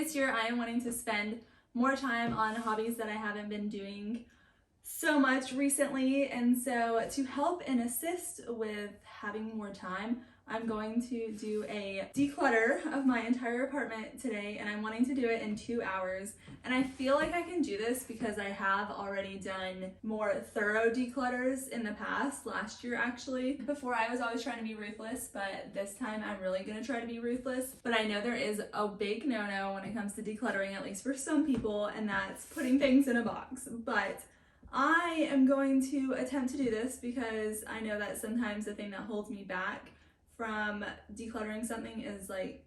This year I am wanting to spend more time on hobbies that I haven't been doing so much recently, and so to help and assist with having more time, I'm going to do a declutter of my entire apartment today, and I'm wanting to do it in 2 hours. And I feel like I can do this because I have already done more thorough declutters in the past, last year actually. Before I was always trying to be ruthless, but this time I'm really gonna try to be ruthless. But I know there is a big no-no when it comes to decluttering, at least for some people, and that's putting things in a box. But I am going to attempt to do this because I know that sometimes the thing that holds me back from decluttering something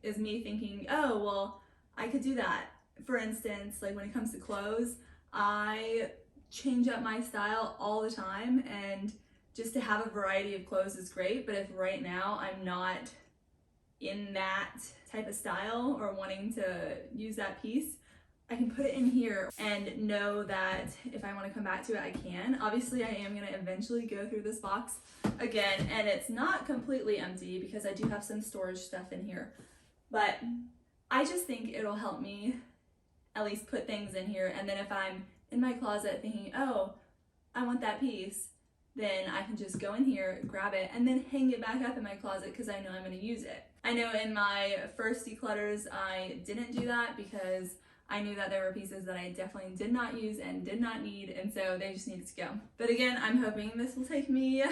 is me thinking, oh, well, I could do that. For instance, like when it comes to clothes, I change up my style all the time, and just to have a variety of clothes is great, but if right now I'm not in that type of style or wanting to use that piece, I can put it in here and know that if I want to come back to it, I can. Obviously, I am going to eventually go through this box again, and it's not completely empty because I do have some storage stuff in here. But I just think it'll help me at least put things in here, and then if I'm in my closet thinking, oh, I want that piece, then I can just go in here, grab it, and then hang it back up in my closet because I know I'm going to use it. I know in my first declutters, I didn't do that because I knew that there were pieces that I definitely did not use and did not need, and so they just needed to go. But again, I'm hoping this will take me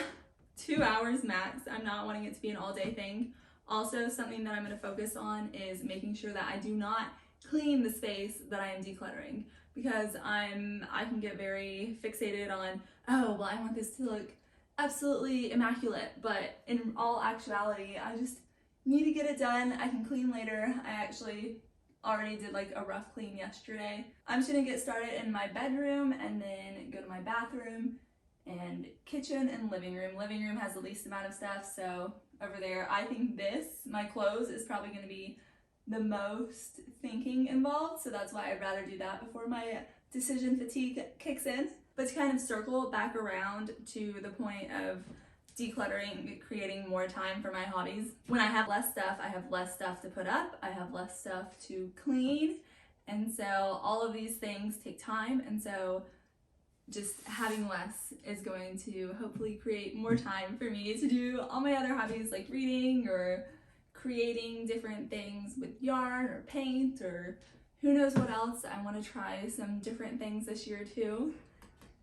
2 hours max. I'm not wanting it to be an all-day thing. Also, something that I'm going to focus on is making sure that I do not clean the space that I am decluttering, because I can get very fixated on, oh, well, I want this to look absolutely immaculate, but in all actuality, I just need to get it done. I can clean later. I actually already did like a rough clean yesterday. I'm just gonna get started in my bedroom and then go to my bathroom and kitchen and living room. Living room has the least amount of stuff, so over there, I think my clothes is probably gonna be the most thinking involved, so that's why I'd rather do that before my decision fatigue kicks in. But to kind of circle back around to the point of decluttering, creating more time for my hobbies. When I have less stuff, I have less stuff to put up, I have less stuff to clean, and so all of these things take time, and so just having less is going to hopefully create more time for me to do all my other hobbies like reading or creating different things with yarn or paint or who knows what else. I want to try some different things this year too,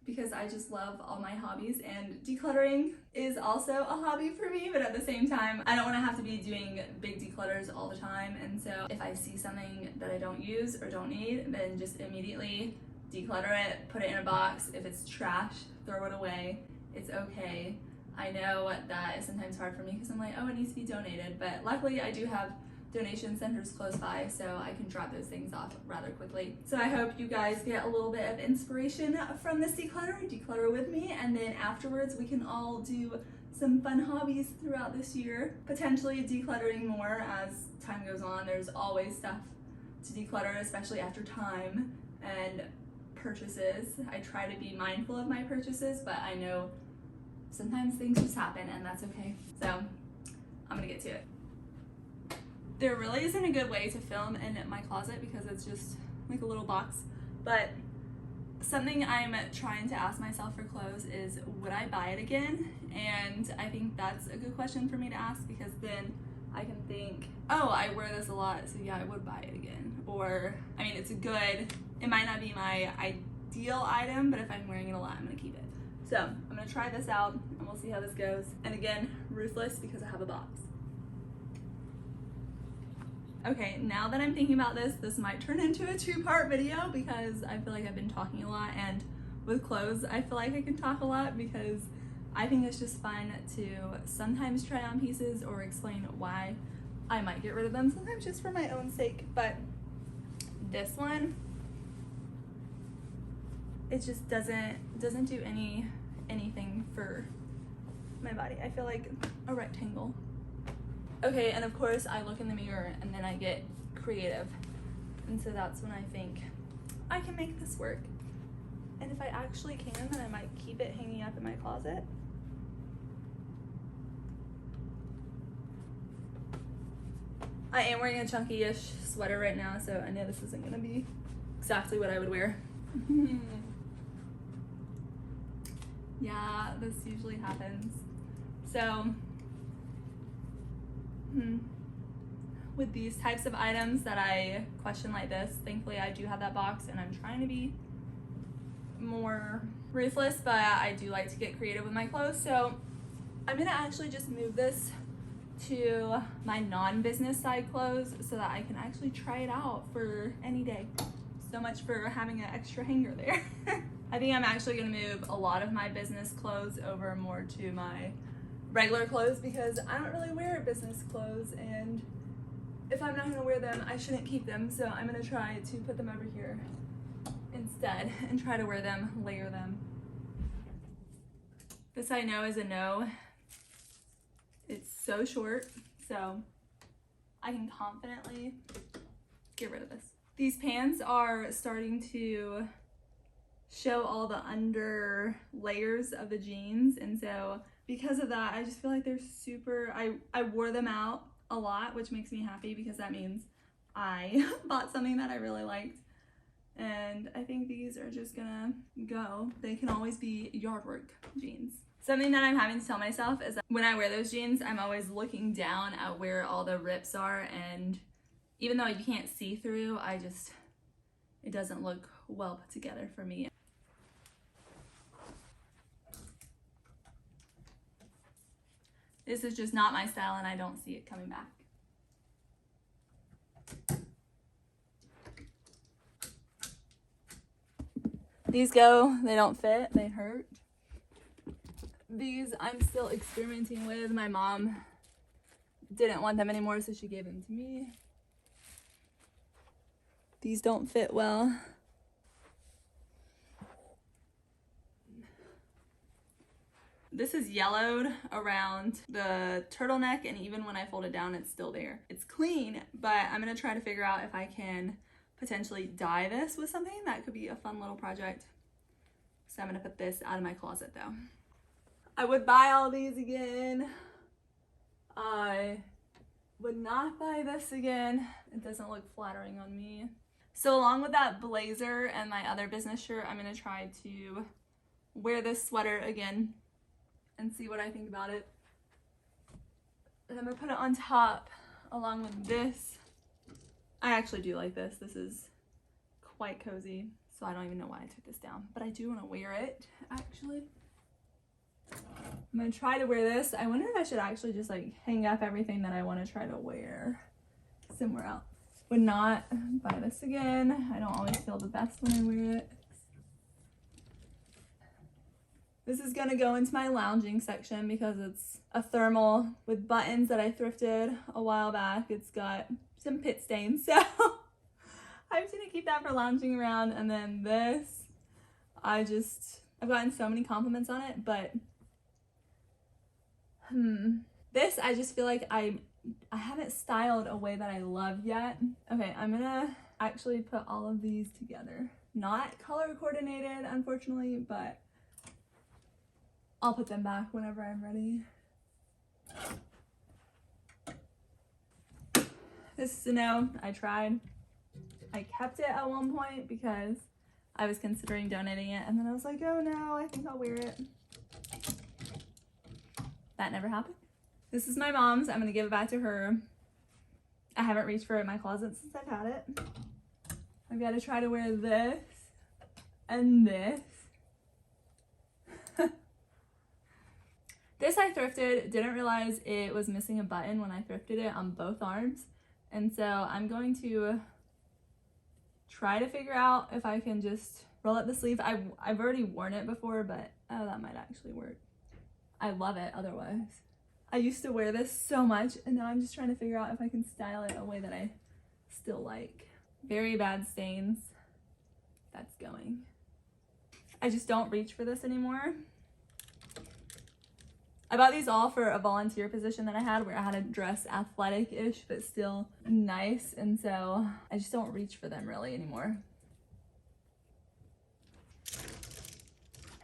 because I just love all my hobbies, and decluttering is also a hobby for me, but at the same time, I don't want to have to be doing big declutters all the time, and so if I see something that I don't use or don't need, then just immediately declutter it, put it in a box. If it's trash, throw it away. It's okay. I know that is sometimes hard for me because I'm like, oh, it needs to be donated, but luckily I do have donation centers close by, so I can drop those things off rather quickly. So I hope you guys get a little bit of inspiration from this declutter with me, and then afterwards we can all do some fun hobbies throughout this year, potentially decluttering more as time goes on. There's always stuff to declutter, especially after time and purchases. I try to be mindful of my purchases, but I know sometimes things just happen, and that's okay. So I'm gonna get to it. There really isn't a good way to film in my closet because it's just like a little box, but something I'm trying to ask myself for clothes is, would I buy it again? And I think that's a good question for me to ask, because then I can think, oh, I wear this a lot, so yeah, I would buy it again. Or, I mean, it might not be my ideal item, but if I'm wearing it a lot, I'm gonna keep it. So I'm gonna try this out and we'll see how this goes. And again, ruthless because I have a box. Okay, now that I'm thinking about this might turn into a 2-part video because I feel like I've been talking a lot, and with clothes, I feel like I can talk a lot because I think it's just fun to sometimes try on pieces or explain why I might get rid of them, sometimes just for my own sake. But this one, it just doesn't do anything for my body. I feel like a rectangle. Okay, and of course I look in the mirror and then I get creative, and so that's when I think I can make this work. And if I actually can, then I might keep it hanging up in my closet. I am wearing a chunky-ish sweater right now, so I know this isn't gonna be exactly what I would wear. Yeah, this usually happens. So, with these types of items that I question like this, thankfully I do have that box, and I'm trying to be more ruthless, but I do like to get creative with my clothes. So I'm gonna actually just move this to my non-business side clothes so that I can actually try it out for any day. So much for having an extra hanger there. I think I'm actually gonna move a lot of my business clothes over more to my regular clothes because I don't really wear business clothes, and if I'm not gonna wear them, I shouldn't keep them. So I'm gonna try to put them over here instead and try to wear them, layer them. This I know is a no. It's so short, so I can confidently get rid of this. These pants are starting to show all the under layers of the jeans, and so because of that, I just feel like they're super, I wore them out a lot, which makes me happy because that means I bought something that I really liked. And I think these are just gonna go. They can always be yard work jeans. Something that I'm having to tell myself is that when I wear those jeans, I'm always looking down at where all the rips are, and even though you can't see through, it doesn't look well put together for me. This is just not my style, and I don't see it coming back. These go, they don't fit, they hurt. These I'm still experimenting with. My mom didn't want them anymore, so she gave them to me. These don't fit well. This is yellowed around the turtleneck, and even when I fold it down, it's still there. It's clean, but I'm gonna try to figure out if I can potentially dye this with something. That could be a fun little project. So I'm gonna put this out of my closet though. I would buy all these again. I would not buy this again. It doesn't look flattering on me. So along with that blazer and my other business shirt, I'm gonna try to wear this sweater again and see what I think about it. And I'm gonna put it on top along with this. I actually do like this. This is quite cozy, so I don't even know why I took this down, but I do want to wear it actually. I'm gonna try to wear this. I wonder if I should actually just like hang up everything that I want to try to wear somewhere else. Would not buy this again. I don't always feel the best when I wear it. This is gonna go into my lounging section because it's a thermal with buttons that I thrifted a while back. It's got some pit stains, so I'm just gonna keep that for lounging around. And then this, I've gotten so many compliments on it, but this I just feel like I haven't styled a way that I love yet. Okay, I'm gonna actually put all of these together. Not color coordinated, unfortunately, but I'll put them back whenever I'm ready. This is a no. I tried. I kept it at one point because I was considering donating it, and then I was like, oh no, I think I'll wear it. That never happened. This is my mom's. I'm gonna give it back to her. I haven't reached for it in my closet since I've had it. I've got to try to wear this and this. This I thrifted, didn't realize it was missing a button when I thrifted it on both arms. And so I'm going to try to figure out if I can just roll up the sleeve. I've already worn it before, but oh, that might actually work. I love it otherwise. I used to wear this so much, and now I'm just trying to figure out if I can style it a way that I still like. Very bad stains. That's going. I just don't reach for this anymore. I bought these all for a volunteer position that I had where I had to dress athletic-ish but still nice, and so I just don't reach for them really anymore.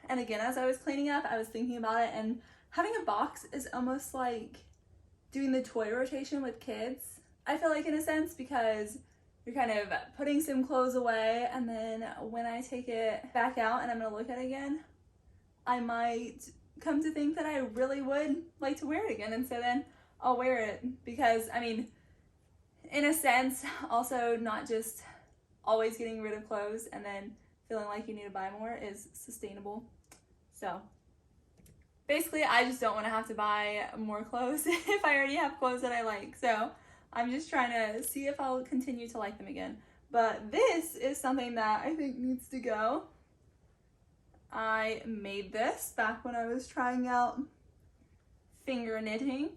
And again, as I was cleaning up, I was thinking about it, and having a box is almost like doing the toy rotation with kids. I feel like, in a sense, because you're kind of putting some clothes away, and then when I take it back out and I'm gonna look at it again, I might come to think that I really would like to wear it again, and so then I'll wear it. Because, I mean, in a sense, also not just always getting rid of clothes and then feeling like you need to buy more is sustainable. So basically, I just don't want to have to buy more clothes if I already have clothes that I like. So I'm just trying to see if I'll continue to like them again. But this is something that I think needs to go. I made this back when I was trying out finger knitting.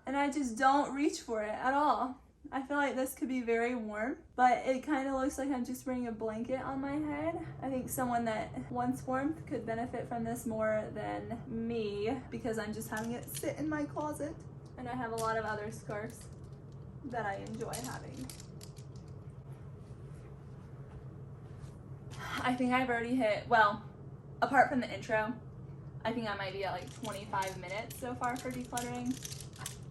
And I just don't reach for it at all. I feel like this could be very warm, but it kind of looks like I'm just wearing a blanket on my head. I think someone that wants warmth could benefit from this more than me, because I'm just having it sit in my closet. And I have a lot of other scarves that I enjoy having. I think I've already hit, well, apart from the intro, I think I might be at like 25 minutes so far for decluttering,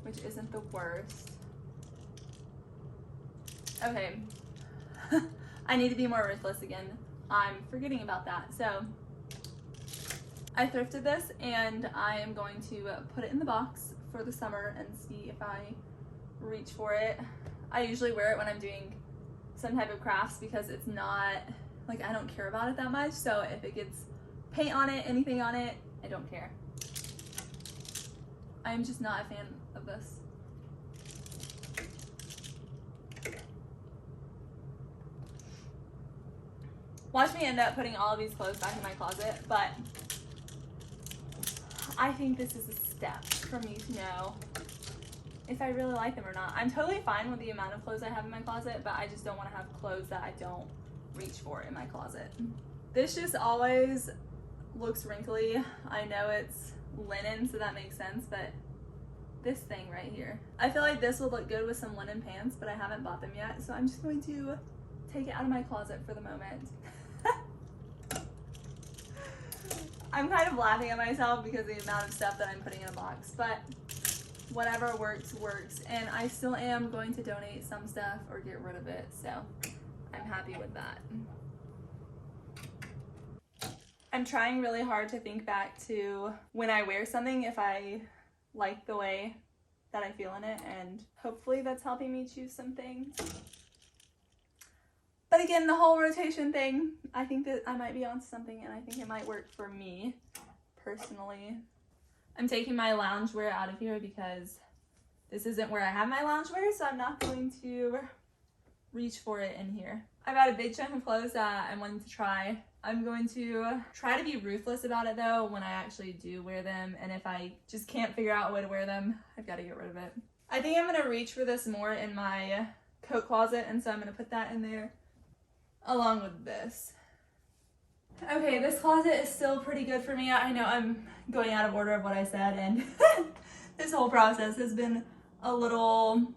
which isn't the worst. Okay, I need to be more ruthless again. I'm forgetting about that. So I thrifted this, and I am going to put it in the box for the summer and see if I reach for it. I usually wear it when I'm doing some type of crafts, because it's not, like, I don't care about it that much. So if it gets paint on it, anything on it, I don't care. I'm just not a fan of this. Watch me end up putting all of these clothes back in my closet, but I think this is a step for me to know if I really like them or not. I'm totally fine with the amount of clothes I have in my closet, but I just don't want to have clothes that I don't reach for in my closet. This just always looks wrinkly. I know it's linen, so that makes sense, but this thing right here, I feel like this would look good with some linen pants, but I haven't bought them yet, so I'm just going to take it out of my closet for the moment. I'm kind of laughing at myself because of the amount of stuff that I'm putting in a box, but whatever works, works. And I still am going to donate some stuff or get rid of it, so I'm happy with that. I'm trying really hard to think back to when I wear something, if I like the way that I feel in it, and hopefully that's helping me choose some things. But again, the whole rotation thing, I think that I might be onto something, and I think it might work for me personally. I'm taking my loungewear out of here because this isn't where I have my loungewear, so I'm not going to reach for it in here. I've got a big chunk of clothes that I'm wanting to try. I'm going to try to be ruthless about it though when I actually do wear them, and if I just can't figure out a way to wear them, I've got to get rid of it. I think I'm going to reach for this more in my coat closet, and so I'm going to put that in there along with this. Okay, this closet is still pretty good for me. I know I'm going out of order of what I said, and this whole process has been a little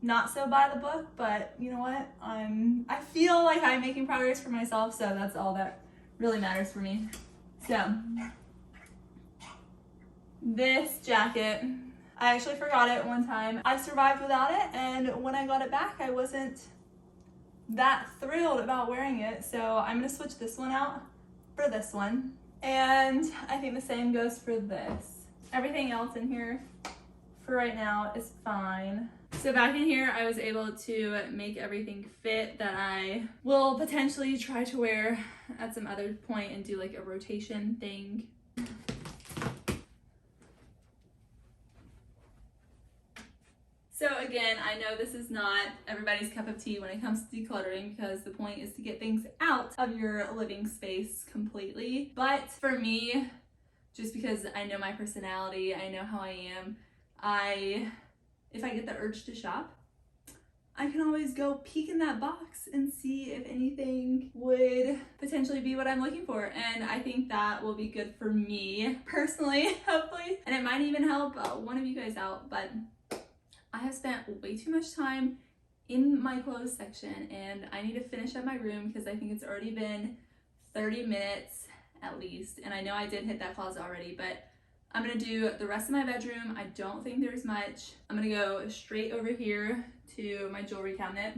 not so by the book, but you know what? I feel like I'm making progress for myself, so that's all that really matters for me. So, this jacket, I actually forgot it one time. I survived without it, and when I got it back, I wasn't that thrilled about wearing it, so I'm gonna switch this one out for this one. And I think the same goes for this. Everything else in here for right now is fine. So back in here, I was able to make everything fit that I will potentially try to wear at some other point and do like a rotation thing. So again, I know this is not everybody's cup of tea when it comes to decluttering, because the point is to get things out of your living space completely. But for me, just because I know my personality, I know how I am, if I get the urge to shop, I can always go peek in that box and see if anything would potentially be what I'm looking for. And I think that will be good for me personally, hopefully. And it might even help one of you guys out, but I have spent way too much time in my clothes section, and I need to finish up my room because I think it's already been 30 minutes at least. And I know I did hit that closet already, but I'm gonna do the rest of my bedroom. I don't think there's much. I'm gonna go straight over here to my jewelry cabinet.